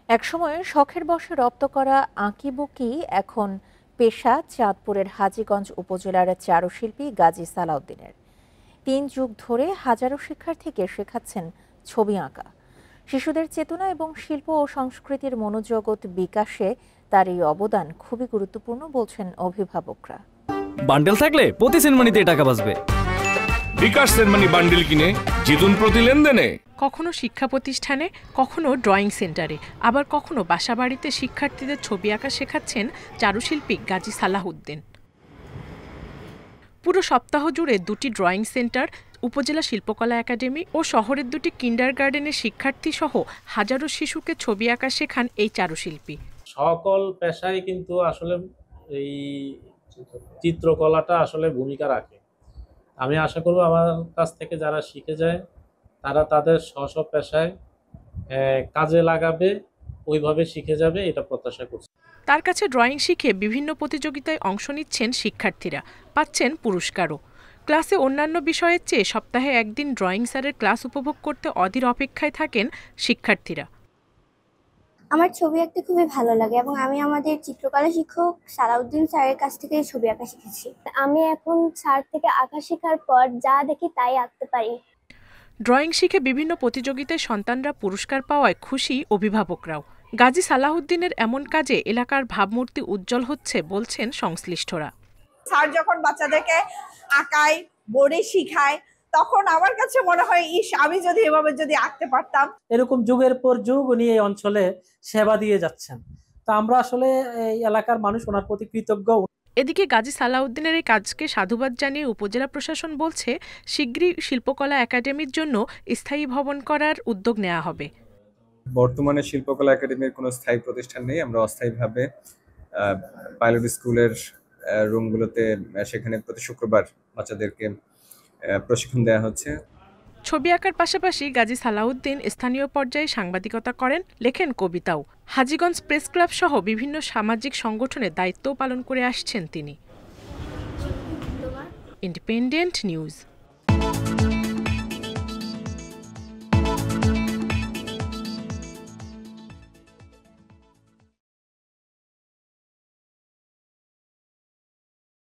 একসময় শখের বশে রপ্ত করা আঁকিবুকি এখন পেশা চাঁদপুরের হাজীগঞ্জ উপজেলার চারুশিল্পী গাজী সালাউদ্দিনের। ৩ যুগ ধরে হাজারো শিক্ষার্থীকে শেখাচ্ছেন ছবি আঁকা। শিশুদের চেতনা এবং শিল্প ও সংস্কৃতির মনোজগৎ বিকাশে তার এই অবদান খুবই গুরুত্বপূর্ণ বলছেন অভিভাবকরা। বান্ডেল থাকলে প্রতি সেনমানিতে টাকা বাঁচবে। বিকাশ সেনমানি বান্ডেল কিনে জিতুন প্রতি লেনদেনে। কখনো শিক্ষা প্রতিষ্ঠানে, কখনো ড্রয়িং সেন্টারে, আবার কখনো বাসাবাড়িতে শিক্ষার্থীদের ছবি আঁকা শেখাচ্ছেন চারুশিল্পী গাজী সালাউদ্দিন। পুরো সপ্তাহ জুড়ে 2টি ড্রয়িং সেন্টার, উপজেলা শিল্পকলা একাডেমি ও শহরের 2টি কিন্ডারগার্টেনের শিক্ষার্থী সহ হাজারো শিশুকে ছবি আঁকা শেখান এই চারুশিল্পী। সকল পেশায় কিন্তু আসলে এই চিত্রকলাটা আসলে ভূমিকা রাখে। আমি আশা করব আমার কাছ থেকে যারা শিখে যায় তারা তাদের স্ব পেশায় কাজে লাগাবে, ওইভাবে শিখে যাবে, এটা প্রত্যাশা করছি। তার কাছে ড্রয়িং শিখে বিভিন্ন প্রতিযোগিতায় অংশ নিচ্ছেন শিক্ষার্থীরা, পাচ্ছেন পুরস্কারও। ক্লাসে অন্যান্য বিষয়ের চেয়ে সপ্তাহে একদিন ড্রয়িং স্যারের ক্লাস উপভোগ করতে অধীর অপেক্ষায় থাকেন শিক্ষার্থীরা। আমার ছবি আঁকতে খুবই ভালো লাগে এবং আমি আমাদের চিত্রকলা শিক্ষক সালাউদ্দিন স্যারের কাছ থেকে ছবি আঁকা শিখেছি। আমি এখন স্যার থেকে আঁকা শেখার পর যা দেখি তাই আঁকতে পারি। ড্রয়িং শিখে বিভিন্ন প্রতিযোগিতায় সন্তানরা পুরস্কার পাওয়ায় খুশি অভিভাবকরাও। গাজী সালাউদ্দিনের এমন কাজে এলাকার ভাবমূর্তি উজ্জ্বল হচ্ছে বলছেন সংশ্লিষ্টরা। স্যার যখন বাচ্চাদেরকে আঁকায়, বোর্ডে শিখায়, তখন আমার কাছে মনে হয় আমি যদি এভাবে আঁকতে পারতাম। এরকম যুগের পর যুগ উনি এই অঞ্চলে সেবা দিয়ে যাচ্ছেন। তা আমরা আসলে এই এলাকার মানুষ ওনার প্রতি কৃতজ্ঞ। এদিকে গাজী সালাউদ্দিনের এই কাজকে সাধুবাদ জানিয়ে উপজেলা প্রশাসন বলছে শীঘ্রই শিল্পকলা একাডেমির জন্য স্থায়ী ভবন করার উদ্যোগ নেওয়া হবে। বর্তমানে শিল্পকলা একাডেমির কোনো স্থায়ী প্রতিষ্ঠান নেই। আমরা অস্থায়ীভাবে পাইলট স্কুলের রুমগুলোতে সেখানে প্রতি শুক্রবার বাচ্চাদেরকে প্রশিক্ষণ দেওয়া হচ্ছে। ছবি আঁকার পাশাপাশি গাজী সালাউদ্দিন স্থানীয় পর্যায়ে সাংবাদিকতা করেন, লেখেন কবিতাও। হাজীগঞ্জ প্রেস ক্লাব সহ বিভিন্ন সামাজিক সংগঠনের দায়িত্বও পালন করে আসছেন তিনি। Independent news.